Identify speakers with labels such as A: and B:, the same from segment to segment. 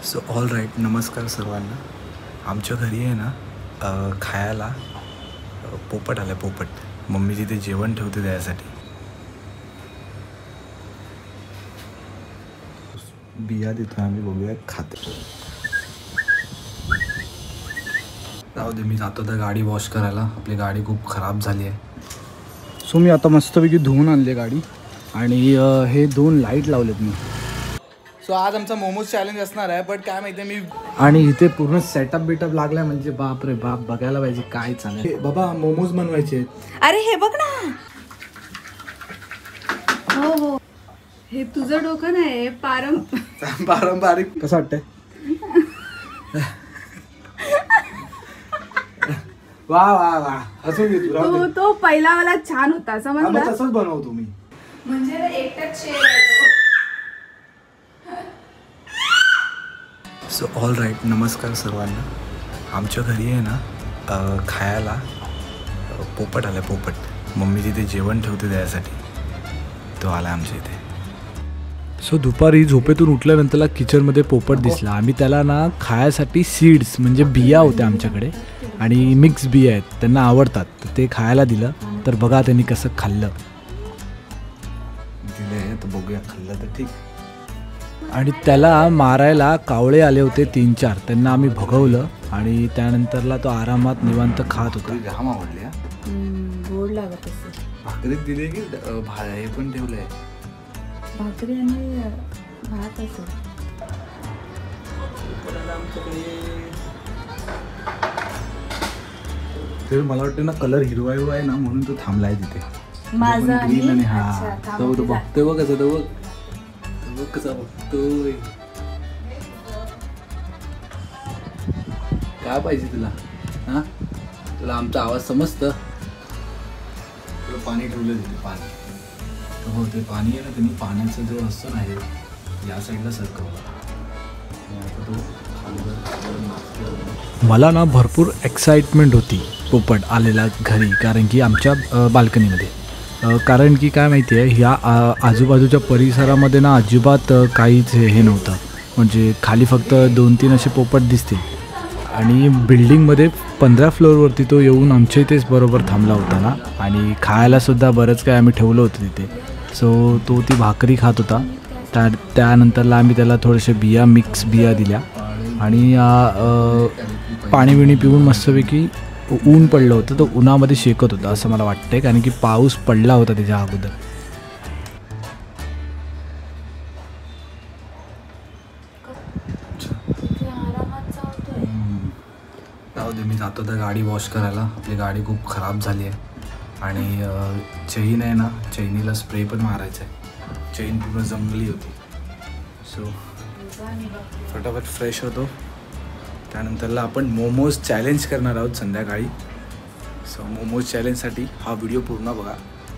A: So all right, नमस्कार सर्वांना. आमच्या घरी आहे ना खायला पोपट आला. पोपट मम्मी जिथे जेवण ठेवते त्यासाठी बिया देतो आम्ही, बघूया खाते. जाऊ दे, मी जातो तर गाडी वॉश करायला. आपली गाडी खूप खराब झाली आहे. सो मी आता मस्तपैकी धुवून आणली गाडी आणि हे 2 लाईट लावलेत मी. सो आज आमचा मोमोज चॅलेंज असणार आहे. बट काय माहिती मी आणि इथे पूर्ण सेटअप बिटअप लागलाय, म्हणजे बाप रे बाप, बघायला पाहिजे काय चालेल. बाबा मोमोज बनवायचे.
B: अरे हे बघ ना. हो हो, हे तुझं डोकं नाही,
A: पारंपरिक. कसं वाटतंय? वा वा वा, हसून घे तू.
B: तो पहिला वाला छान होता, समजला?
A: तसंच बनवतो मी,
B: म्हणजे एकटाच शेर आहे.
A: सो ऑल राईट, नमस्कार सर्वांना. आमच्या घरी आहे ना खायला पोपट आला. पोपट मम्मी जिथे जेवण ठेवते त्यासाठी तो आला आमच्या इथे. सो दुपारी झोपेतून उठल्यानंतरला किचनमध्ये पोपट दिसला. आम्ही त्याला ना खायसाठी सीड्स म्हणजे बिया होत्या आमच्याकडे आणि मिक्स बिया आहेत, त्यांना आवडतात, तर ते खायला दिलं. तर बघा त्यांनी कसं खाल्लं. दिले तर बघूया, खाल्लं तर ठीक. आणि त्याला मारायला कावळे आले होते 3-4, त्यांना आम्ही भगवलं आणि त्यानंतरला तो आरामात निवांत खात होता. घाम आवडले.
B: गोड लागत असेल.
A: भाकरीत दिले की हे पण ठेवलंय,
B: भाकरी आणि भात असेल.
A: ते मला वाटतं ना कलर हिरवा हिरवा आहे ना, म्हणून तो थांबलाय तिथे.
B: माझा
A: आणि हा तो बघतोय बघ कसं, तो बघ कसा बघतोय. काय पाहिजे तुला? हा, तुला आमचा आवाज समजतं? तुला पाणी ठेवलं तिथे, पाणी. हो, ते पाणी आहे ना, त्यांनी पाण्याचा जो असतो ना, या साईडला सरकवला. मला ना भरपूर एक्साइटमेंट होती पोपट आलेला घरी, कारण की आमच्या बाल्कनीमध्ये. कारण की काय माहिती आहे, ह्या आजूबाजूच्या परिसरामध्ये ना अजिबात काहीच हे नव्हतं. म्हणजे खाली फक्त 2-3 असे पोपट दिसतील आणि बिल्डिंगमध्ये 15 फ्लोअरवरती तो येऊन आमच्या इथेच बरोबर थांबला होता ना. आणि खायलासुद्धा बरंच काय आम्ही ठेवलं होतं तिथे. सो तो ती भाकरी खात होता. त्यानंतरला आम्ही त्याला थोडेसे मिक्स बिया दिल्या आणि पाणी बिणी पिऊन मस्तपैकी ऊन पडलं होतं, तो उन्हामध्ये शेकत होता असं मला वाटतंय, कारण की पाऊस पडला होता त्याच्या अगोदर. जाऊ दे, मी जातो तर गाडी वॉश करायला. आपली गाडी खूप खराब झाली आहे आणि चैन आहे ना, चैनीला स्प्रे पण मारायचा आहे. चैन पूर्ण जमली होती. सो फटाफट फ्रेश होतो. त्यानंतरला आपण मोमोज चॅलेंज करणार आहोत संध्याकाळी. सो मोमोज चॅलेंजसाठी हा व्हिडिओ पूर्ण बघा.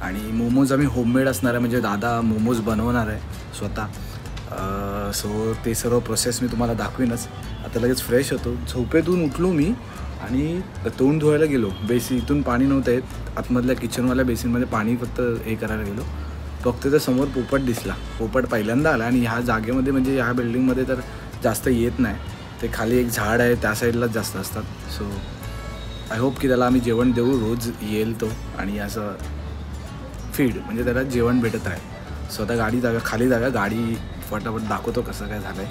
A: आणि मोमोज आम्ही होममेड असणार आहे, म्हणजे दादा मोमोज बनवणार आहे स्वतः. सो ते सर्व प्रोसेस मी तुम्हाला दाखवीनच. आता लगेच फ्रेश होतो. झोपेतून उठलो मी आणि तोंड धुवायला गेलो. इथून पाणी नव्हतं येत. आतमधल्या किचनवाल्या बेसिनमध्ये पाणी फक्त हे करायला गेलो. फक्त तर समोर पोपट दिसला. पोपट पहिल्यांदा आला आणि ह्या जागेमध्ये, म्हणजे ह्या बिल्डिंगमध्ये तर जास्त येत नाही. ते खाली एक झाड आहे त्या साईडलाच जास्त असतात. सो आय होप की त्याला आम्ही जेवण देऊ, रोज येईल तो आणि असं फीड, म्हणजे त्याला जेवण भेटत आहे. सो आता खाली गाडी फटाफट दाखवतो कसं काय झालं आहे.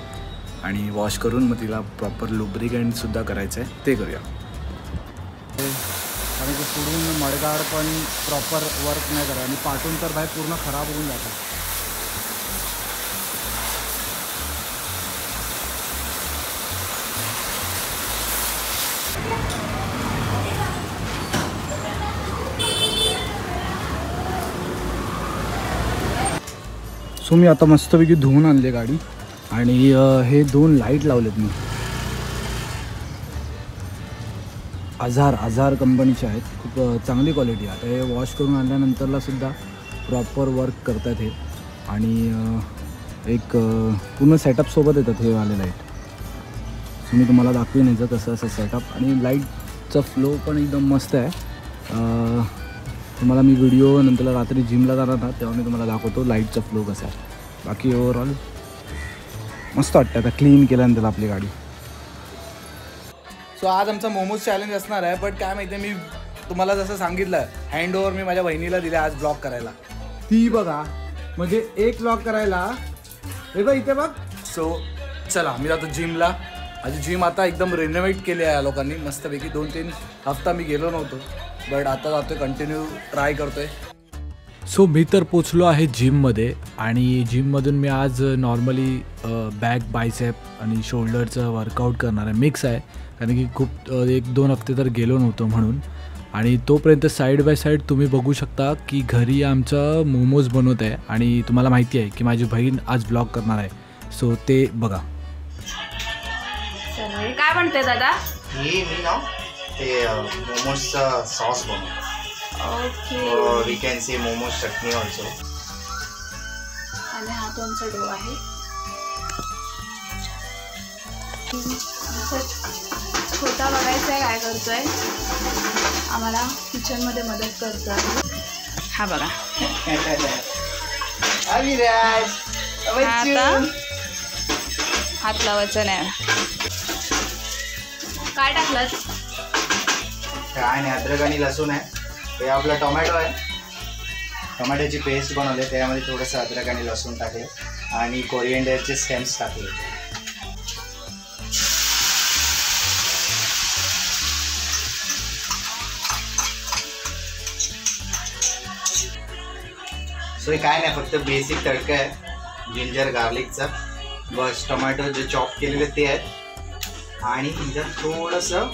A: आणि वॉश करून मग तिला प्रॉपर लुब्रिकेंटसुद्धा करायचं आहे, ते करूया. कारण की पुढून मडगाड पण प्रॉपर वर्क नाही करत आणि पाठून तर बाहेर पूर्ण खराब होऊन जातात. सो मी आता मस्तपैकी धुवून आणले गाडी आणि हे 2 लाईट लावलेत मी. आझार कंपनीचे आहेत, खूप चांगली क्वालिटी आहे. आता हे वॉश करून आणल्यानंतरला सुद्धा प्रॉपर वर्क करतात हे. आणि एक पूर्ण सेटअपसोबत येतात हे वाले लाईट. सो मी तुम्हाला दाखवीन याचं कसं असं सेटअप. आणि लाईटचा फ्लो पण एकदम मस्त आहे. तुम्हाला मी व्हिडिओ नंतर रात्री जिमला जाणार ना तेव्हा मी तुम्हाला दाखवतो लाईटचा फ्लो कसा आहे. बाकी ओव्हरऑल मस्त वाटतं आता क्लीन केल्यानंतर आपली गाडी. सो आज आमचा मोमोज चॅलेंज असणार आहे. बट काय माहिती आहे, मी तुम्हाला जसं सांगितलं हँड ओव्हर मी माझ्या बहिणीला दिले आज ब्लॉग करायला. ती बघा म्हणजे एक ब्लॉग करायला हे बघ इथे बघ. सो चला मी जातो जिमला. माझी जिम आता एकदम रिनोव्हेट केली आहे या लोकांनी मस्तपैकी. 2-3 हफ्ता मी गेलो नव्हतो, बट आता जातोय, कंटिन्यू ट्राय करतोय. सो मी तर पोचलो आहे जिममध्ये आणि जिममधून मी आज नॉर्मली बॅक, बायसेप आणि शोल्डरचं वर्कआउट करणार आहे. मिक्स आहे कारण की खूप 1-2 हफ्ते तर गेलो नव्हतो म्हणून. आणि तोपर्यंत साईड बाय साईड तुम्ही बघू शकता की घरी आमचं मोमोज बनवत आहे आणि तुम्हाला माहिती आहे की माझी बहीण आज ब्लॉग करणार आहे. सो ते बघा.
B: काय म्हणते दादा?
C: मी ना ते मोमोजचा सॉस बनवतो.
B: Okay.
C: We can say momos chutney also.
B: आणि हा तुमचा डो आहे. छोटा बघायचा आहे काय करतोय, आम्हाला किचन मध्ये मदत करतोय. हा बघा आता हात लावायचा नाही. काय टाकलं?
C: काय नाही, अद्रक आणि लसूण आहे. हे आपला टोमॅटो आहे, टोमॅटोची पेस्ट बनवले, त्यामध्ये थोडंसं अद्रक आणि लसूण टाकले आणि कोरिएंडरचे स्टेम्स टाकले. सो हे काय नाही, फक्त बेसिक तडका आहे जिंजर गार्लिकचा. बस टोमॅटो जे चॉप केलेले ते आहेत आणि इथं थोडंसं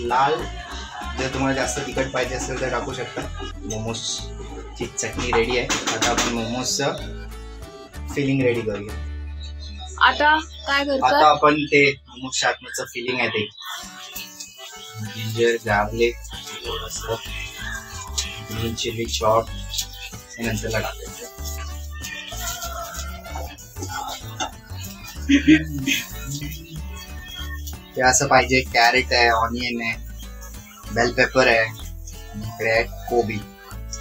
C: लाल, जर तुम्हाला जास्त तिखट पाहिजे असेल तर टाकू शकता. मोमोजची चटणी रेडी आहे. आता आपण मोमोजचं फिलिंग रेडी करूया.
B: आता काय करतो?
C: आता आपण ते मोमोजच्या आतमधचं फिलिंग आहे ते जिंजर गार्लिक, थोडंसं ग्रीन चिली चॉप हे नंतरला टाकायचं. हे असं पाहिजे. कॅरेट आहे, ऑनियन आहे, बेल पेपर आहे आणि इकडे आहे कोबी.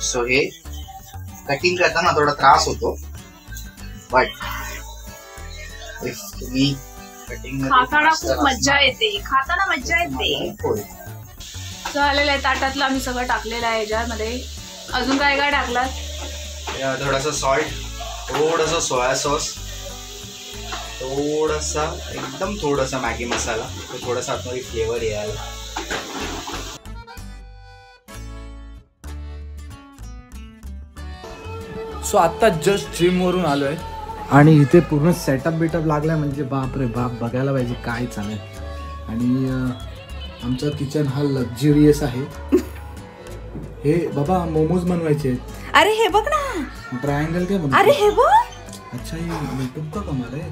C: सो हे कटिंग करताना थोडा त्रास होतो, बट तुम्ही कटिंग
B: खाताना खूप मज्जा येते. खाताना मज्जा येते. झालेलं आहे ताटातलं, आम्ही सगळं टाकलेलं आहे याच्यामध्ये. अजून काय काय टाकलं?
C: थोडासा सॉल्ट, थोडासा सोया सॉस, थोडासा एकदम थोडासा मॅगी मसाला, थोडासा आतमध्ये फ्लेवर यायला.
A: सो आत्ता जस्ट जिमवरून आलो आहे आणि इथे पूर्ण सेटअप बिटअप लागलाय म्हणजे बाप रे बाप, बघायला पाहिजे काय चालेल. आणि आमचं किचन हा लक्झरियस आहे. हे बाबा मोमोज बनवायचे आहेत.
B: अरे हे बघ ना,
A: ट्रायंगल काय बनवतो?
B: अरे हे बघ.
A: अच्छा, हे यूट्यूब का कमाल आहे.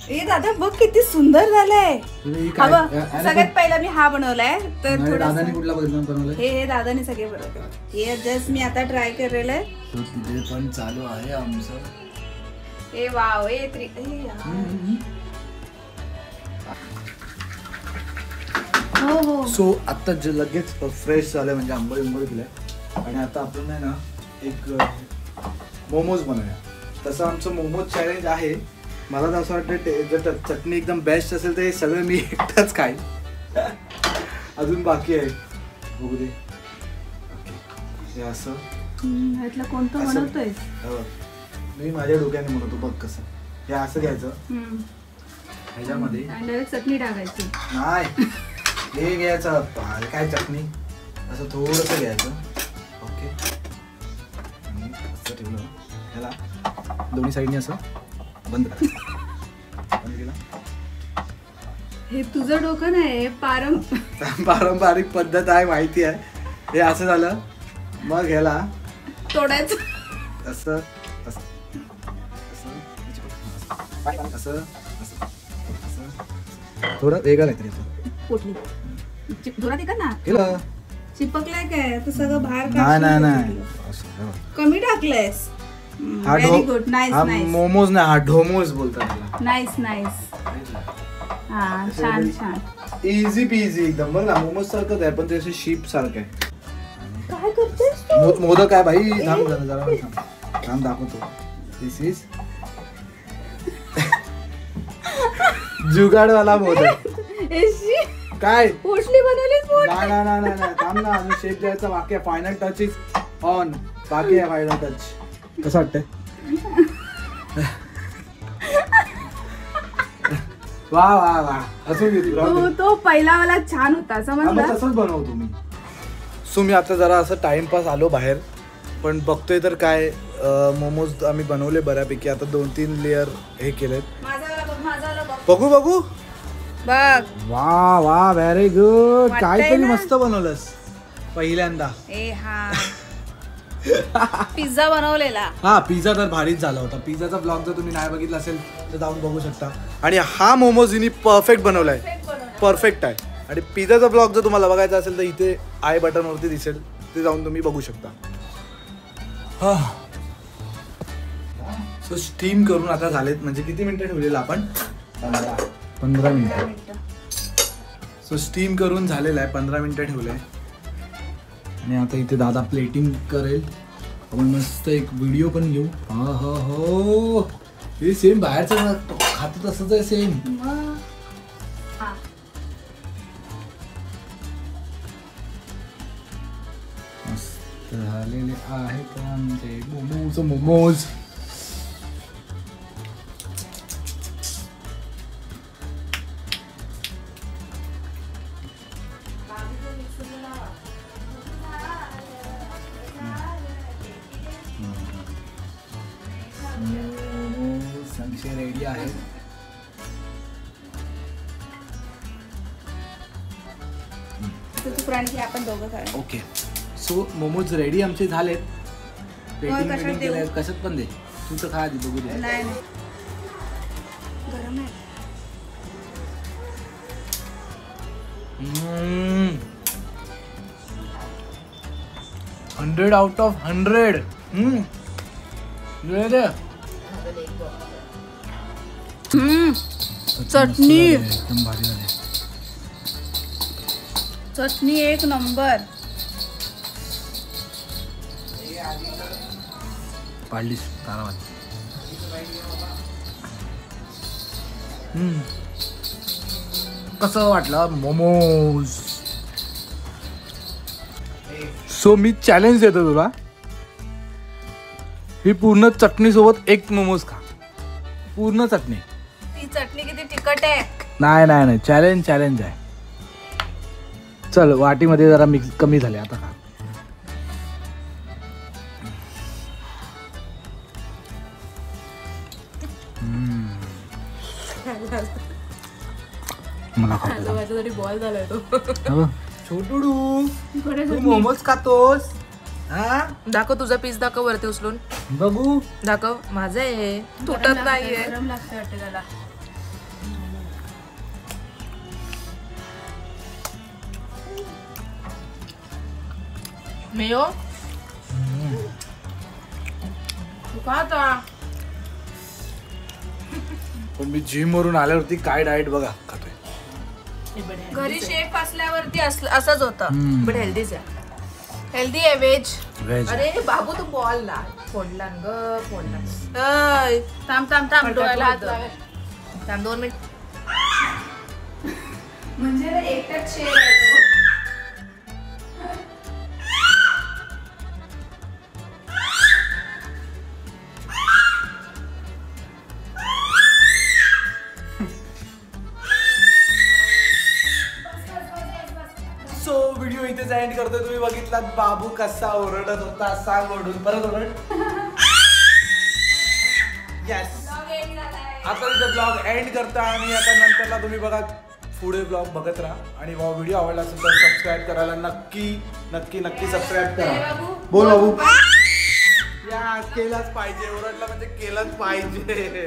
B: ए दादा बघ किती सुंदर झालंय. सगळ्यात पहिला मी हा बनवलाय. तर
A: दादाने कुठला बनवलाय?
B: हे दादाने सगळे बनवले. हे जस्ट मी आता ट्राय केलेलं आहे.
A: तिथे पण चालू आहे आमचं.
B: ए वाव. हो.
A: सो आता लगेच फ्रेश झालंय म्हणजे आंबोळी दिलाय आणि आता आपण आहे ना एक मोमोज बनवूया. तसं आमचं मोमोज चॅलेंज आहे. मला तर असं वाटतं जर चटणी एकदम बेस्ट असेल तर हे सगळं मी एकटाच खाईन. अजून बाकी आहे, बघू दे. हे असं
B: कोणतं बनवतोय?
A: मी माझ्या डोक्याने म्हणतो, बघ कसं. हे असं घ्यायचं, ह्याच्यामध्ये
B: डायरेक्ट चटणी टाकायची
A: नाही. हे घ्यायचं काय चटणी, असं थोडंसं घ्यायचं. ओके, आणि असं ठेवलं ह्याला दोन्ही साईडने असं बंद करा. बंद केला.
B: हे तुझं डोकं नाही,
A: पारंपरिक पद्धत आहे, माहिती आहे. हे असं झालं, मग ह्याला
B: तोडायचं
A: असं असं असं असं असं थोडं वेगळं काहीतरी
B: पोटली जोरात आहे का ना.
A: केलं
B: चिपकलाय काय तर सगळं बाहेर
A: नाही.
B: कमी टाकलंयस.
A: हा
B: व्हेरी गुड. नाईस
A: हा
B: नाईस.
A: मोमोज नाही, हा ढोमोज बोलतात.
B: Nice nice. हा छान छान.
A: इझी पीझी एकदम. बघ ना मोमोज सारखंच आहे पण ते असे शीप सारखं आहे.
B: काय करतेस तू?
A: मोदक आहे भाई. थांब जरा थांब दाखवतो. दिस इज जुगाडवाला मोदक काय
B: पोचली बनवलीच
A: नाही नाही नाही नाही थांब ना अजून शेप द्यायचा बाकी आहे. Final touch is on. बाकी आहे फायनल टच. कसं वाटतंय? वा वा वा असं घेतो
B: तो पहिला वाला छान होता समजलं.
A: तसंच बनवतो मी. सो मी आता जरा असं टाइमपास आलो बाहेर पण बघतोय तर काय मोमोज आम्ही बनवले बऱ्यापैकी. आता 2-3 लेअर हे केलेत. बघू बघू
B: बघ.
A: वा वा व्हेरी गुड.
B: वाटतंय
A: काहीतरी
B: ना?
A: मस्त बनवलंस पहिल्यांदा.
B: पिझ्झा बनवलेला.
A: हा पिझ्झा तर भारीच झाला होता. पिझ्झाचा ब्लॉग जर तुम्ही नाही बघितला असेल तर जाऊन बघू शकता. आणि हा मोमोज हिने परफेक्ट बनवलाय. परफेक्ट आहे. आणि पिझ्झाचा ब्लॉग जर तुम्हाला बघायचा असेल तर इथे आय बटनवरती दिसेल ते जाऊन तुम्ही बघू शकता. सो स्टीम करून आता झालेत. म्हणजे किती मिनिटं ठेवलेलं आपण? 15 मिनिटं. सो स्टीम करून झालेलं आहे. 15 मिनिटं ठेवलंय. आणि आता इथे दादा प्लेटिंग करेल. आपण मस्त एक व्हिडिओ पण घेऊ. हा हा हो हे सेम बाहेरचं खातं तसंच आहे सेम. मस्त झालेले आहेत आमचे मोमोज. रेडी आहे.
B: आपण दोघं
A: ओके. सो मोमोज रेडी आमचे झालेत. पेटिंग
B: कशात देऊ?
A: केलंय. कशात पण दे. तू तर खा आधी बघू दे.
B: नाही गरम आहे.
A: 100 out of 100.
B: चटणी
A: एकदम भारी झाले.
B: चटणी एक नंबर.
A: पाडलीस तारावाली. कसं वाटलं मोमोज? सो मी चॅलेंज देतो तुला. ही पूर्ण चटणी सोबत एक मोमोज खा. पूर्ण चटणी.
B: ती चटणी किती तिखट आहे.
A: नाही नाही नाही चॅलेंज आहे. चल वाटीमध्ये जरा मिक्स कमी झाले आता खा. मला
B: बॉल झालाय तो.
A: छोटुडू तू मोमोज खातोस? हा
D: दाखव तुझा पीस दाखव वरती उचलून
A: बघू.
D: दाखव. माझं आहे तुटत नाहीये.
B: गरम लागतं वाटतं त्याला.
D: मेयो तू का आता?
A: पण मी जिम वरून आल्यावरती काय डाएट बघा खातोय.
B: घरी शेफ असल्यावरती असंच होतं.
D: बट हेल्दीच आहे.
B: हेल्दी आहे. व्हेज.
A: व्हेज.
D: अरे बाबू तू बॉल ला फोडला ग फोडला.
B: थांब डोळ्याला हात लाव.
D: थांब 2 मिनिट.
B: म्हणजे एकटाच शेफ आहे तो.
A: सो व्हिडिओ इथेच एंड करतोय. तुम्ही बघितलात बाबू कसा ओरडत होता. सांग ओरडून परत ओरड. येस. आता इथे ब्लॉग एंड करता आणि आता नंतरला तुम्ही बघा पुढे ब्लॉग बघत राहा. आणि व्हिडिओ आवडला असेल तर सबस्क्राईब करायला नक्की सबस्क्राईब करा. बोल बाबू. या केलंच पाहिजे. ओरडला म्हणजे केलंच पाहिजे.